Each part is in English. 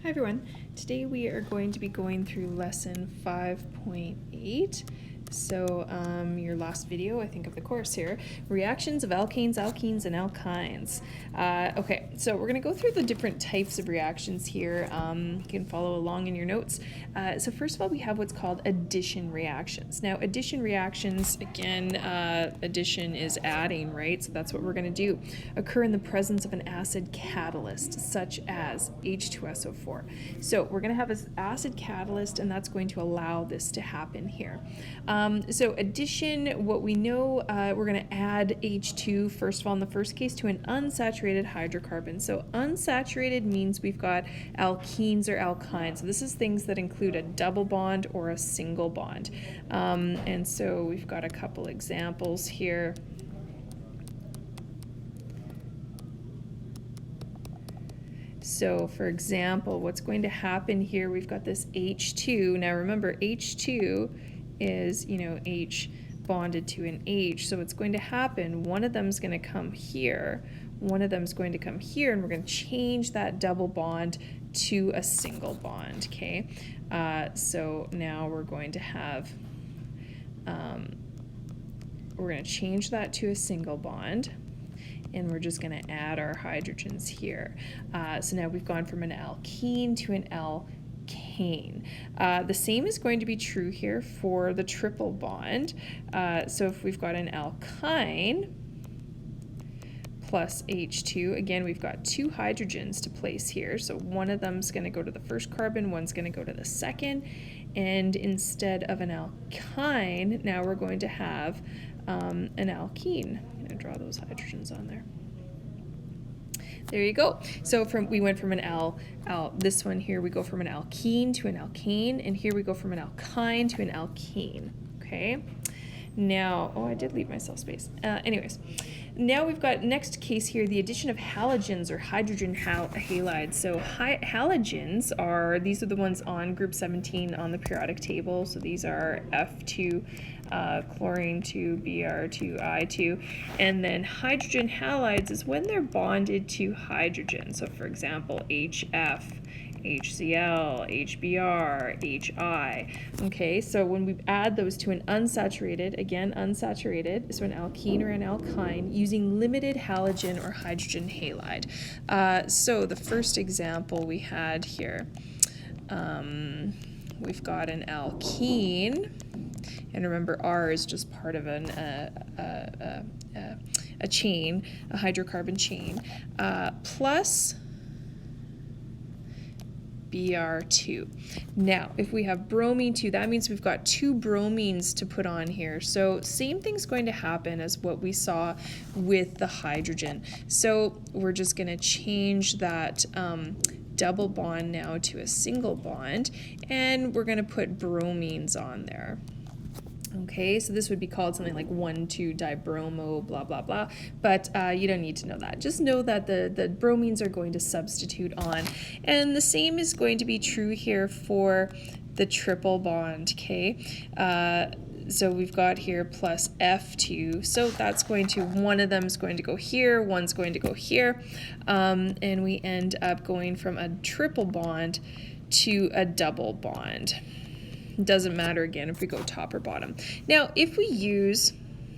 Hi everyone. Today we are going to be going through lesson 5.8. So your last video, I think, of the course here, reactions of alkanes, alkenes, and alkynes. Okay, so we're going to go through the different types of reactions here. You can follow along in your notes. So first of all, we have what's called addition reactions. Now, addition reactions, again, addition is adding, right? So that's what we're going to do. Occur in the presence of an acid catalyst, such as H2SO4. So we're going to have an acid catalyst, and that's going to allow this to happen here. So addition, what we know, we're going to add H2, first of all, in the first case, to an unsaturated hydrocarbon. So unsaturated means we've got alkenes or alkynes. So this is things that include a double bond or a single bond. And so we've got a couple examples here. So for example, what's going to happen here, we've got this H2. Now remember, H2 is, H bonded to an H. So what's going to happen, one of them is going to come here, one of them is going to come here, and we're going to change that double bond to a single bond, okay? So now we're going to have, we're going to change that to a single bond, and we're just going to add our hydrogens here. So now we've gone from an alkene to an alkane. The same is going to be true here for the triple bond. So if we've got an alkyne plus H2, again, we've got two hydrogens to place here. So one of them is going to go to the first carbon, one's going to go to the second. And instead of an alkyne, now we're going to have an alkene. I'm going to draw those hydrogens on there. There you go. So we went from an this one here, we go from an alkene to an alkane, and here we go from an alkyne to an alkene, okay? Now, oh, I did leave myself space. Anyways, now we've got next case here, the addition of halogens or hydrogen halides. So halogens these are the ones on group 17 on the periodic table. So these are F2, chlorine 2, Br2, I2, and then hydrogen halides is when they're bonded to hydrogen. So for example, HF, HCl, HBr, HI. Okay, so when we add those to an unsaturated, again, unsaturated, so an alkene or an alkyne, using limited halogen or hydrogen halide. So the first example we had here, we've got an alkene, and remember R is just part of a chain, a hydrocarbon chain, plus Br2. Now, if we have bromine 2, that means we've got two bromines to put on here. So same thing's going to happen as what we saw with the hydrogen. So we're just going to change that double bond now to a single bond, and we're going to put bromines on there. Okay, so this would be called something like 1,2-dibromo, blah, blah, blah, but you don't need to know that. Just know that the bromines are going to substitute on, and the same is going to be true here for the triple bond, okay? So we've got here plus F2, so that's going to, one of them is going to go here, one's going to go here, and we end up going from a triple bond to a double bond. Doesn't matter again if we go top or bottom. Now, if we use,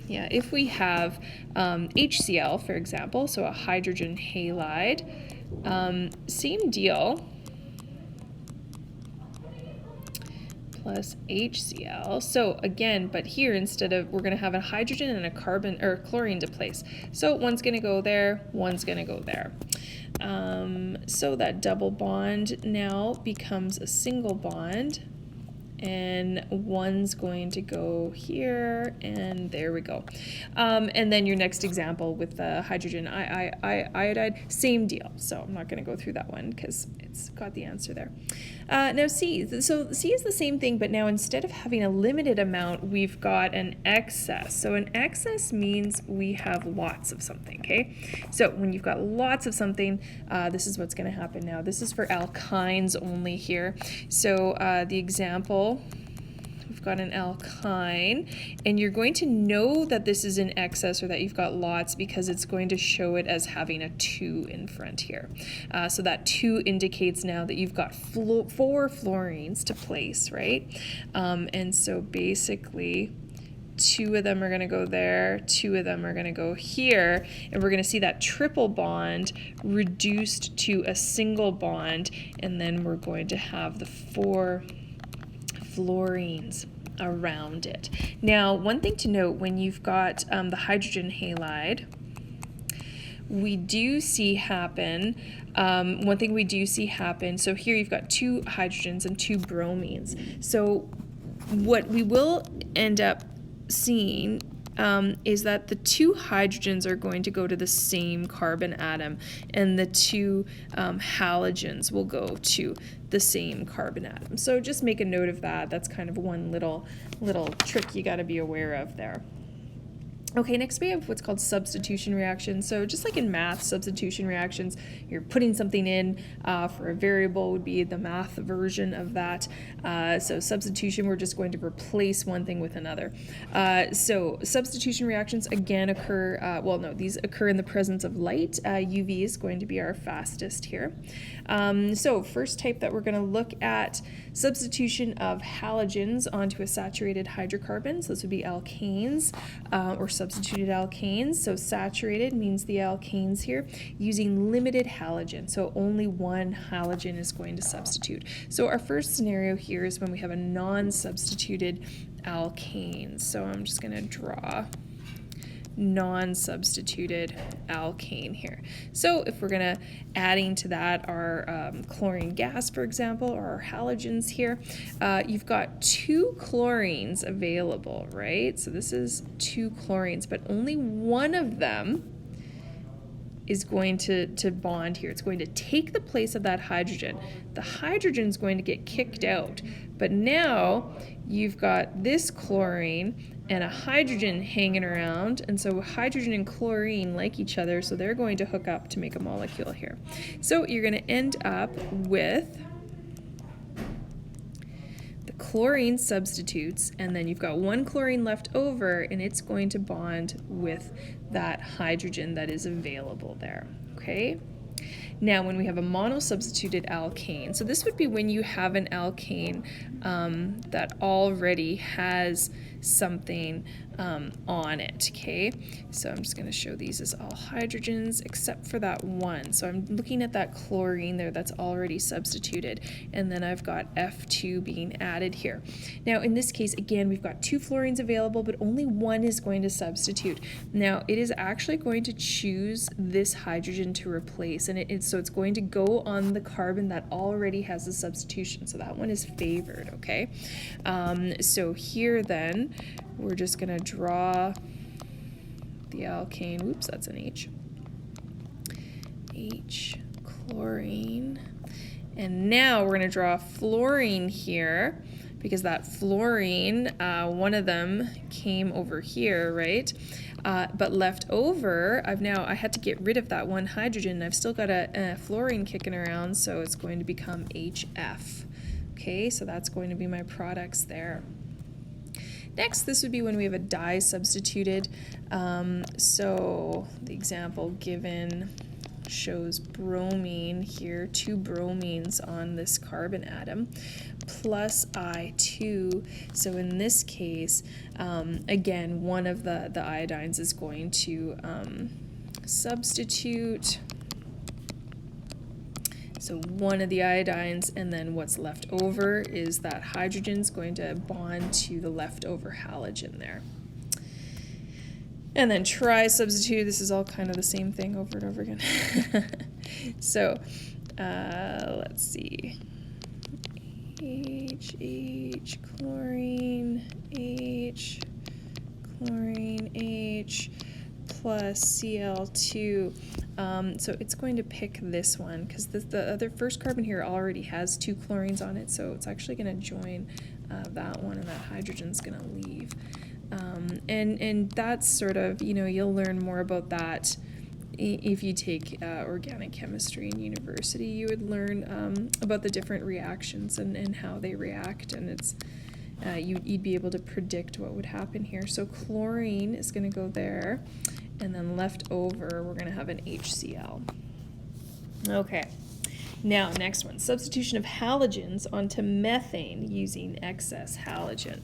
if we have HCl, for example, so a hydrogen halide, same deal, plus HCl. So again, but here instead of, we're going to have a hydrogen and a carbon or chlorine to place. So one's going to go there, one's going to go there. So that double bond now becomes a single bond, and one's going to go here, and there we go. And then your next example with the hydrogen iodide, same deal. So I'm not going to go through that one because it's got the answer there. Now C, so C is the same thing, but now instead of having a limited amount, we've got an excess. So an excess means we have lots of something, okay? So when you've got lots of something, this is what's going to happen now. This is for alkynes only here. So the example, we've you've got an alkyne, and you're going to know that this is in excess or that you've got lots because it's going to show it as having a 2 in front here. So that 2 indicates now that you've got 4 fluorines to place, right? And so basically 2 of them are going to go there, 2 of them are going to go here, and we're going to see that triple bond reduced to a single bond, and then we're going to have the 4 fluorines around it. Now, one thing to note when you've got the hydrogen halide, we do see happen, one thing we do see happen, so here you've got 2 hydrogens and 2 bromines. So what we will end up seeing is that the 2 hydrogens are going to go to the same carbon atom, and the 2 halogens will go to the same carbon atom. So just make a note of that. That's kind of one little trick you got to be aware of there. Okay, next we have what's called substitution reactions. So just like in math, substitution reactions, you're putting something in for a variable would be the math version of that. So substitution, we're just going to replace one thing with another. So substitution reactions again occur, well no, these occur in the presence of light. UV is going to be our fastest here. So first type that we're going to look at, substitution of halogens onto a saturated hydrocarbon. So this would be alkanes or substituted alkanes. So saturated means the alkanes here using limited halogen. So only one halogen is going to substitute. So our first scenario here is when we have a non-substituted alkane. So I'm just going to draw non-substituted alkane here. So if we're going to adding to that our chlorine gas, for example, or our halogens here, you've got 2 chlorines available, right? So this is 2 chlorines, but only one of them is going to bond here. It's going to take the place of that hydrogen. The hydrogen is going to get kicked out, but now you've got this chlorine and a hydrogen hanging around, and so hydrogen and chlorine like each other, so they're going to hook up to make a molecule here. So you're going to end up with the chlorine substitutes, and then you've got 1 chlorine left over, and it's going to bond with that hydrogen that is available there, okay? Now, when we have a monosubstituted alkane, so this would be when you have an alkane that already has something on it, okay? So I'm just going to show these as all hydrogens except for that one. So I'm looking at that chlorine there that's already substituted, and then I've got F2 being added here. Now, in this case, again, we've got 2 fluorines available, but only one is going to substitute. Now, it is actually going to choose this hydrogen to replace, and so it's going to go on the carbon that already has the substitution. So that one is favored, okay? So here then, we're just going to draw the alkane. Oops, that's an H. H, chlorine. And now we're going to draw fluorine here, because that fluorine, one of them came over here, right? But left over, I had to get rid of that one hydrogen. I've still got a fluorine kicking around, so it's going to become HF. Okay, so that's going to be my products there. Next, this would be when we have a di-substituted. So the example given shows bromine here, 2 bromines on this carbon atom, plus I2. So in this case, again, one of the iodines is going to substitute. So one of the iodines, and then what's left over is that hydrogen's going to bond to the leftover halogen there. And then tri-substitute, this is all kind of the same thing over and over again. So let's see. H, chlorine, H, chlorine, H, plus Cl2. So it's going to pick this one because the other first carbon here already has 2 chlorines on it, so it's actually going to join that one, and that hydrogen's going to leave. And that's sort of, you'll learn more about that if you take organic chemistry in university. You would learn about the different reactions and how they react, and you'd be able to predict what would happen here. So chlorine is going to go there, and then left over, we're going to have an HCl. Okay. Now, next one, substitution of halogens onto methane using excess halogen.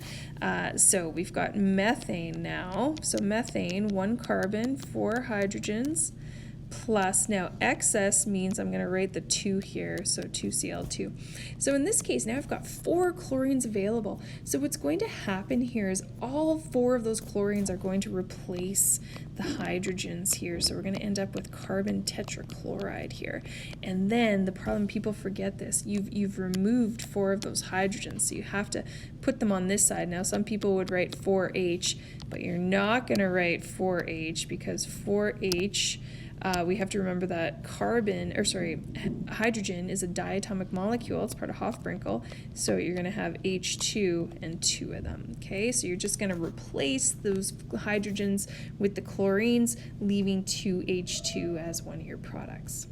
So we've got methane now. So methane, 1 carbon, 4 hydrogens, plus, now excess means I'm going to write the 2 here, so 2Cl2. So in this case, now I've got 4 chlorines available. So what's going to happen here is all 4 of those chlorines are going to replace the hydrogens here. So we're going to end up with carbon tetrachloride here. And then the problem, people forget this, you've removed 4 of those hydrogens, so you have to put them on this side. Now some people would write 4H, but you're not going to write 4H because 4H, we have to remember that hydrogen is a diatomic molecule. It's part of Hofbrinkel. So you're going to have H2 and 2 of them. Okay, so you're just going to replace those hydrogens with the chlorines, leaving 2H2 as one of your products.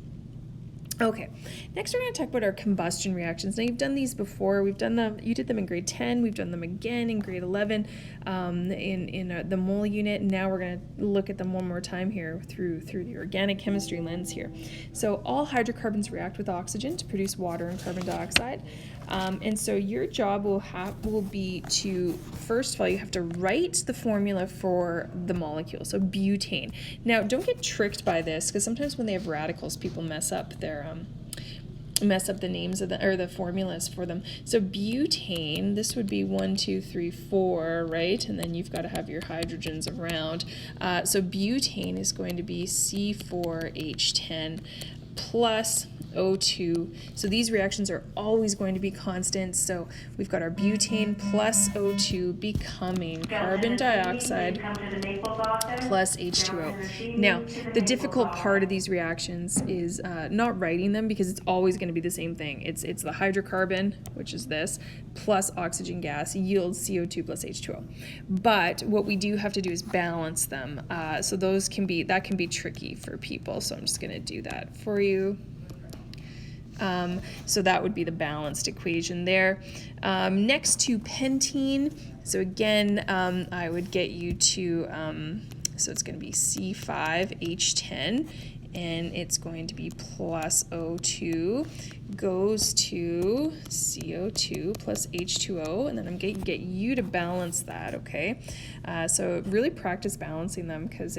Okay, next we're going to talk about our combustion reactions. Now you've done these before. We've done them. You did them in grade 10. We've done them again in grade 11 in the mole unit. Now we're going to look at them one more time here through the organic chemistry lens here. So all hydrocarbons react with oxygen to produce water and carbon dioxide. And so your job will be to, first of all, you have to write the formula for the molecule, so butane. Now, don't get tricked by this, because sometimes when they have radicals, people mess up the names of the formulas for them. So butane, this would be 1, 2, 3, 4, right? And then you've got to have your hydrogens around. So butane is going to be C4H10 plus O2. So these reactions are always going to be constant. So we've got our butane plus O2 becoming carbon dioxide plus H2O. Now, the difficult part of these reactions is not writing them, because it's always going to be the same thing. It's the hydrocarbon, which is this, plus oxygen gas yields CO2 plus H2O. But what we do have to do is balance them. So that can be tricky for people. So I'm just going to do that for you. So that would be the balanced equation there. Next to pentene, so again, I would get you to, so it's going to be C5H10, and it's going to be plus O2 goes to CO2 plus H2O, and then I'm going to get you to balance that, okay? So really practice balancing them, because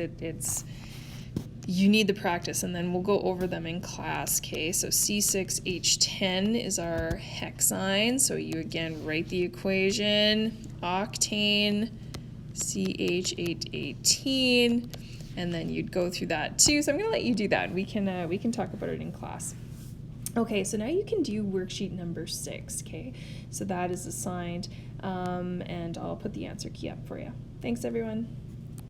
you need the practice, and then we'll go over them in class, okay? So C6H10 is our hexyne, so you again write the equation, octane, CH818, and then you'd go through that too. So I'm gonna let you do that. We can talk about it in class. Okay, so now you can do worksheet number 6, okay? So that is assigned, and I'll put the answer key up for you. Thanks, everyone.